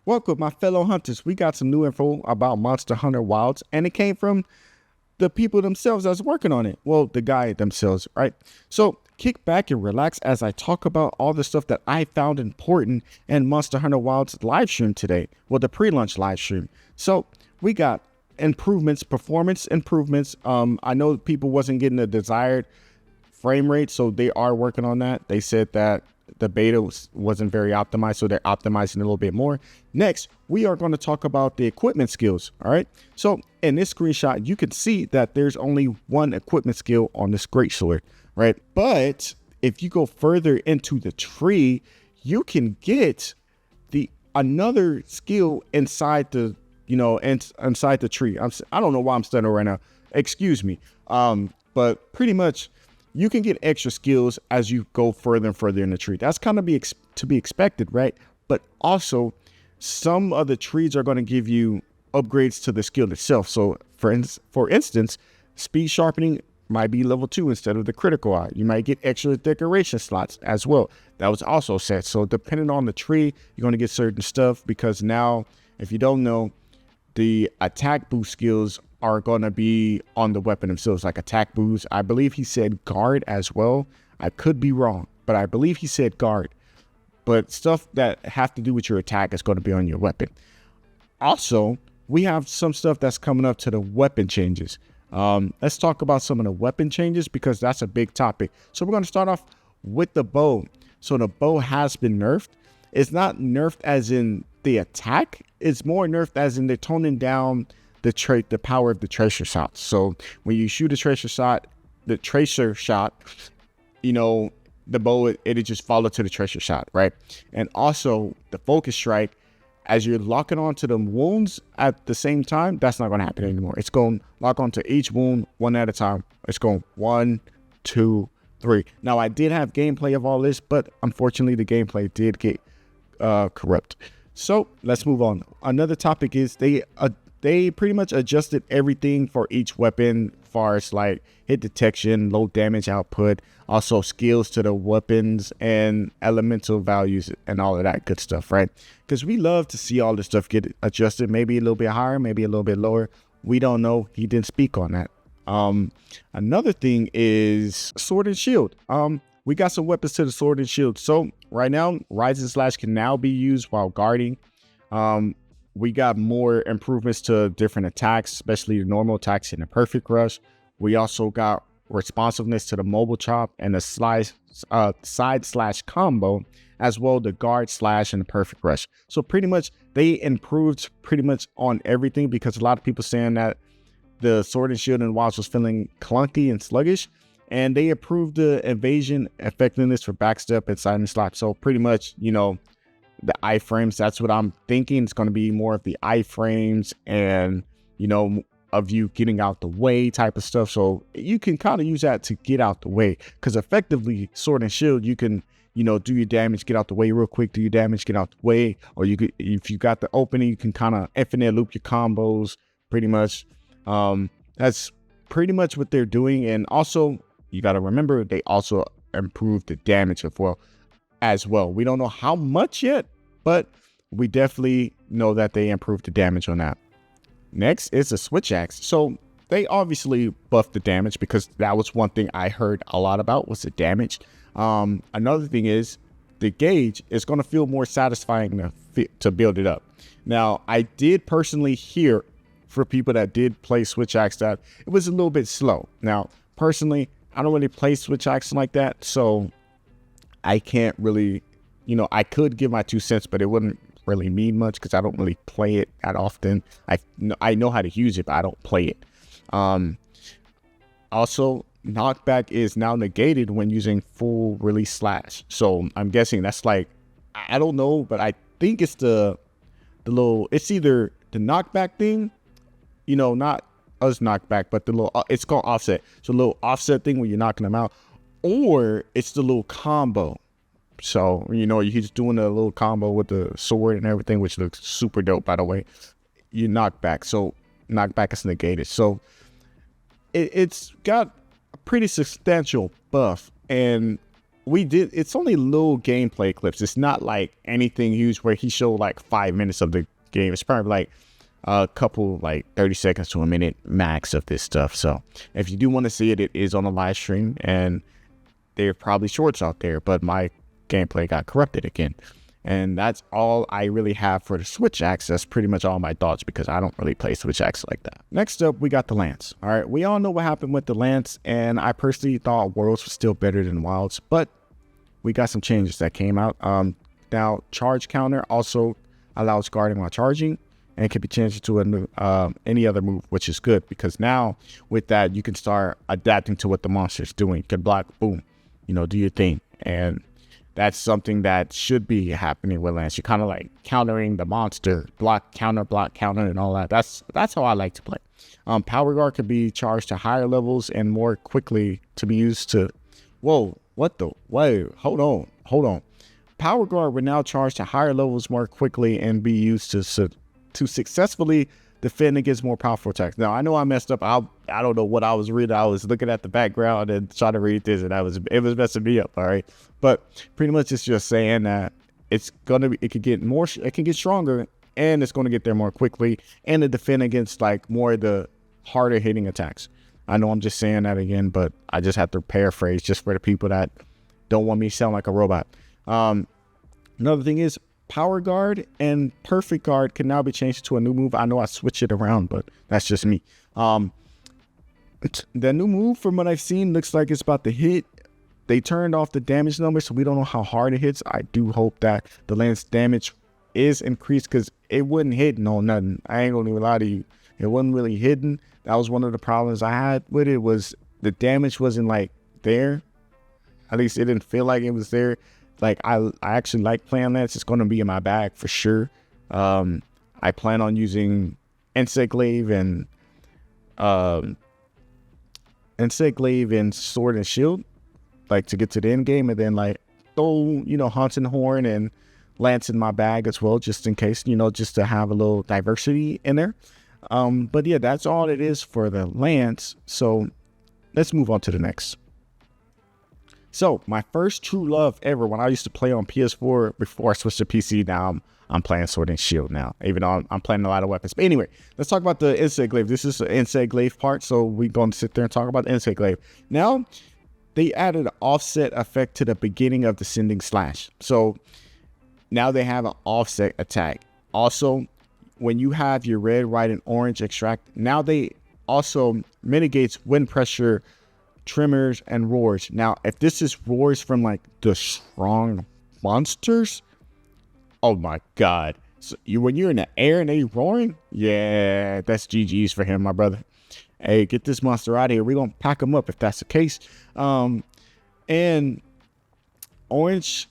Welcome, my fellow hunters. We got some new info about Monster Hunter Wilds, and it came from the people themselves that's working on it. Well, the guy themselves, right? So kick back and relax as I talk about all the stuff that I found important in Monster Hunter Wilds live stream today. Well, the pre-launch live stream. So we got improvements, performance improvements. I know people wasn't getting the desired frame rate, so they are working on that. They said that the beta wasn't very optimized, so they're optimizing a little bit more. Next, we are going to talk about the equipment skills. All right, so in this screenshot you can see that there's only one equipment skill on this greatsword, right? But if you go further into the tree, you can get the another skill inside the inside the tree. I don't know why I'm stuttering right now, excuse me. But pretty much you can get extra skills as you go further and further in the tree. That's kind of to be expected, right? But also, some of the trees are going to give you upgrades to the skill itself. So, for instance, speed sharpening might be level 2 instead of the critical eye. You might get extra decoration slots as well. That was also set. So, depending on the tree, you're going to get certain stuff, because now, if you don't know, the attack boost skills are going to be on the weapon themselves, like attack boost. I believe he said guard as well. I could be wrong, but I believe he said guard. But stuff that have to do with your attack is going to be on your weapon. Also, we have some stuff that's coming up to the weapon changes. Let's talk about some of the weapon changes, because that's a big topic. So we're going to start off with the bow. So the bow has been nerfed. It's not nerfed as in the attack. It's more nerfed as in they're toning down the power of the tracer shot. So when you shoot a tracer shot, the bow, it'll just follow to the tracer shot, right? And also the focus strike, as you're locking onto the wounds at the same time, that's not going to happen anymore. It's going to lock onto each wound one at a time. It's going 1, 2, 3. Now, I did have gameplay of all this, but unfortunately the gameplay did get corrupt. So let's move on. Another topic is they pretty much adjusted everything for each weapon, as far as like hit detection, low damage output, also skills to the weapons and elemental values and all of that good stuff, right? Because we love to see all this stuff get adjusted, maybe a little bit higher, maybe a little bit lower. We don't know. He didn't speak on that. Another thing is sword and shield. We got some weapons to the sword and shield. So right now, Rising Slash can now be used while guarding. We got more improvements to different attacks, especially the normal attacks and the perfect rush. We also got responsiveness to the mobile chop and the side slash combo, as well the guard slash and the perfect rush. So pretty much they improved pretty much on everything, because a lot of people saying that the sword and shield in Wilds was feeling clunky and sluggish, and they improved the evasion effectiveness for backstep and side and slap. So pretty much, the iframes, that's what I'm thinking. It's going to be more of the iframes and, of you getting out the way type of stuff. So you can kind of use that to get out the way, because effectively sword and shield, you can, do your damage, get out the way real quick, do your damage, get out the way. Or you could, if you got the opening, you can kind of infinite loop your combos pretty much. That's pretty much what they're doing. And also you got to remember, they also improved the damage as well. We don't know how much yet, but we definitely know that they improved the damage on that. Next is the switch axe. So they obviously buffed the damage, because that was one thing I heard a lot about, was the damage. Another thing is the gauge is going to feel more satisfying to build it up. Now, I did personally hear for people that did play switch axe that it was a little bit slow. Now, personally, I don't really play switch axe like that, so I can't really, I could give my 2 cents, but it wouldn't really mean much, because I don't really play it that often. I know how to use it, but I don't play it. Also, knockback is now negated when using full release slash. So I'm guessing that's like, I don't know, but I think it's it's either the knockback thing, not us knockback, but the little, it's called offset. So a little offset thing when you're knocking them out, or it's the little combo. So, he's doing a little combo with the sword and everything, which looks super dope, by the way. You knock back. So knockback is negated. So it's got a pretty substantial buff. And it's only little gameplay clips. It's not like anything huge where he showed like 5 minutes of the game. It's probably like a couple, like 30 seconds to a minute max of this stuff. So if you do want to see it, it is on a live stream, and there are probably shorts out there, but my gameplay got corrupted again. And that's all I really have for the Switch Axe. That's pretty much all my thoughts, because I don't really play Switch Axe like that. Next up, we got the Lance. All right, we all know what happened with the Lance, and I personally thought Worlds was still better than Wilds, but we got some changes that came out. Now, charge counter also allows guarding while charging, and it can be changed to a new, any other move, which is good, because now with that, you can start adapting to what the monster's doing. You can block, boom, do your thing. And that's something that should be happening with Lance. You're kind of like countering the monster, block, counter, and all that. That's how I like to play. Power Guard could be charged to higher levels and more quickly to be used to. Whoa, hold on. Power Guard would now charge to higher levels more quickly and be used to successfully defend against more powerful attacks. Now, I know I messed up. I don't know what I was reading. I was looking at the background and trying to read this, and it was messing me up. All right, but pretty much it's just saying that it can get stronger, and it's going to get there more quickly, and to defend against like more of the harder hitting attacks. I know I'm just saying that again, but I just have to paraphrase just for the people that don't want me to sound like a robot. Another thing is, Power Guard and Perfect Guard can now be changed to a new move. I know I switch it around, but that's just me. The new move, from what I've seen, looks like it's about to hit. They turned off the damage number, so we don't know how hard it hits. I do hope that the Lance damage is increased, because it wasn't hitting on nothing. I ain't gonna even lie to you. It wasn't really hidden. That was one of the problems I had with it, was the damage wasn't like there. At least it didn't feel like it was there. Like, I actually like playing Lance. It's going to be in my bag for sure. I plan on using Glaive and Sword and Shield, like, to get to the end game, and then like throw Haunting Horn and Lance in my bag as well, just in case, just to have a little diversity in there. But yeah, that's all it is for the Lance. So let's move on to the next. So my first true love ever, when I used to play on PS4 before I switched to PC, now I'm playing Sword and Shield now, even though I'm playing a lot of weapons. But anyway, let's talk about the Insect Glaive. This is the Insect Glaive part, so we're going to sit there and talk about the Insect Glaive. Now, they added an offset effect to the beginning of the Sending Slash. So now they have an offset attack. Also, when you have your red, white, and orange extract, now they also mitigates wind pressure, tremors, and roars. Now, if this is roars from like the strong monsters, oh my god. So when you're in the air and they roaring, yeah, that's GG's for him, my brother. Hey, get this monster out of here. We're gonna pack him up if that's the case. And orange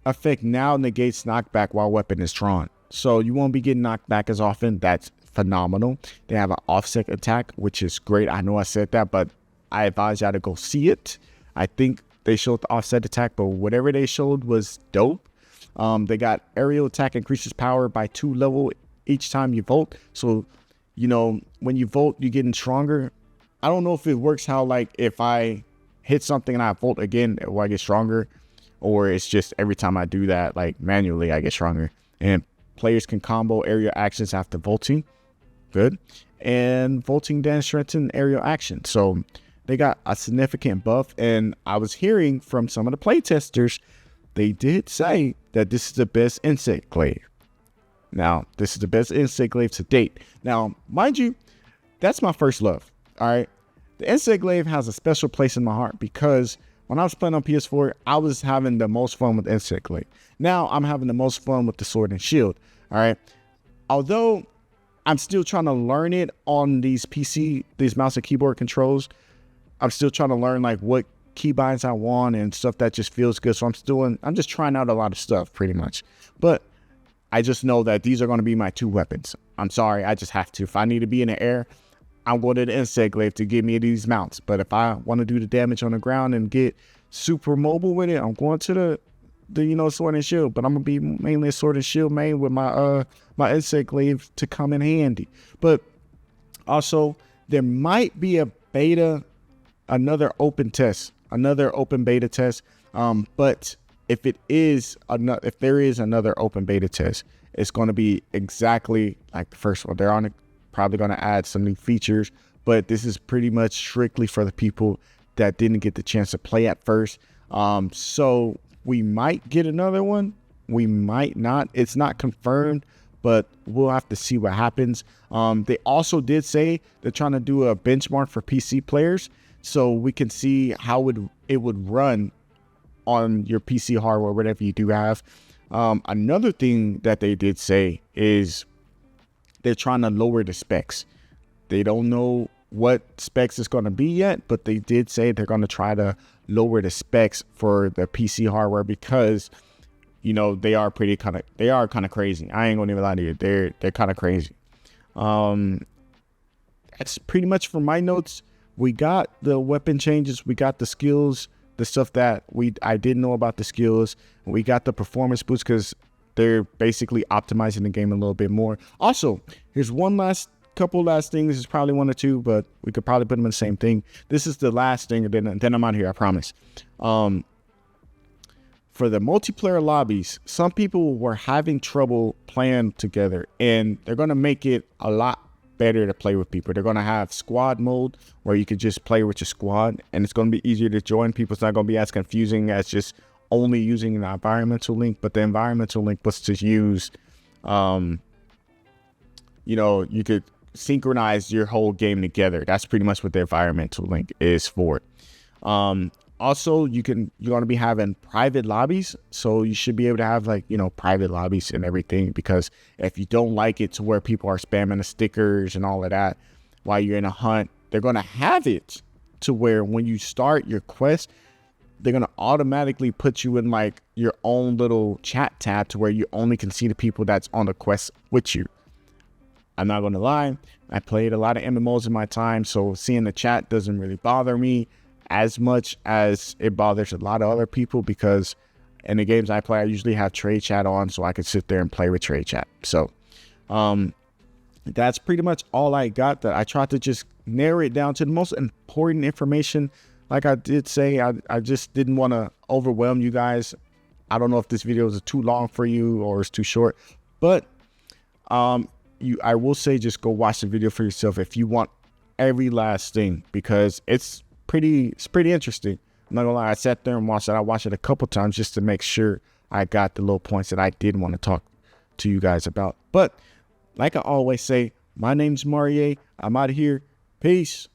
effect now negates knockback while weapon is drawn, so you won't be getting knocked back as often. That's phenomenal. They have an offset attack, which is great. I know I said that, but I advise y'all to go see it. I think they showed the offset attack, but whatever they showed was dope. They got aerial attack increases power by 2 level each time you vote. So, when you vote, you're getting stronger. I don't know if it works how, like, if I hit something and I vote again, will I get stronger? Or it's just every time I do that, like, manually, I get stronger. And players can combo area actions after voting. Good. And voting then strengthen aerial action. So they got a significant buff. And I was hearing from some of the playtesters, they did say that this is the best Insect Glaive. Now, this is the best Insect Glaive to date. Now, mind you, that's my first love. All right. The Insect Glaive has a special place in my heart, because when I was playing on PS4, I was having the most fun with Insect Glaive. Now I'm having the most fun with the Sword and Shield. All right. Although I'm still trying to learn it on these mouse and keyboard controls. I'm still trying to learn like what keybinds I want and stuff that just feels good. So I'm just trying out a lot of stuff pretty much. But I just know that these are going to be my 2 weapons. I'm sorry, I just have to. If I need to be in the air, I'm going to the Insect Glaive to give me these mounts. But if I want to do the damage on the ground and get super mobile with it, I'm going to the Sword and Shield. But I'm gonna be mainly a Sword and Shield main with my my Insect Glaive to come in handy. But also, there might be a beta, another open beta test But if there is another open beta test, it's going to be exactly like the first one. They're probably going to add some new features, but this is pretty much strictly for the people that didn't get the chance to play at first. So we might get another one. We might not. It's not confirmed, but we'll have to see what happens. They also did say they're trying to do a benchmark for PC players, so we can see how it would run on your PC hardware, whatever you do have. Another thing that they did say is they're trying to lower the specs. They don't know what specs it's going to be yet, but they did say they're going to try to lower the specs for the PC hardware because, you know, they are kind of crazy. I ain't gonna even lie to you. They're kind of crazy. That's pretty much for my notes. We got the weapon changes. We got the skills, the stuff that I didn't know about the skills. We got the performance boost because they're basically optimizing the game a little bit more. Also, here's couple last things. It's probably one or two, but we could probably put them in the same thing. This is the last thing, and then I'm out of here, I promise. For the multiplayer lobbies, some people were having trouble playing together, and they're going to make it a lot better to play with people. They're going to have squad mode where you could just play with your squad, and it's going to be easier to join people. It's not going to be as confusing as just only using the environmental link, but the environmental link was to use, you could synchronize your whole game together. That's pretty much what the environmental link is for. Also, you're going to be having private lobbies, so you should be able to have private lobbies and everything, because if you don't like it to where people are spamming the stickers and all of that while you're in a hunt, they're going to have it to where when you start your quest, they're going to automatically put you in like your own little chat tab to where you only can see the people that's on the quest with you. I'm not going to lie, I played a lot of MMOs in my time, so seeing the chat doesn't really bother me as much as it bothers a lot of other people, because in the games I play, I usually have trade chat on so I can sit there and play with trade chat. So that's pretty much all I got. That I tried to just narrow it down to the most important information. Like I did say, I just didn't want to overwhelm you guys. I don't know if this video is too long for you or it's too short, but I will say just go watch the video for yourself if you want every last thing, because it's pretty interesting. I'm not gonna lie, I sat there and watched it. I watched it a couple times just to make sure I got the little points that I did want to talk to you guys about. But like I always say, my name's Marie. I'm out of here. Peace.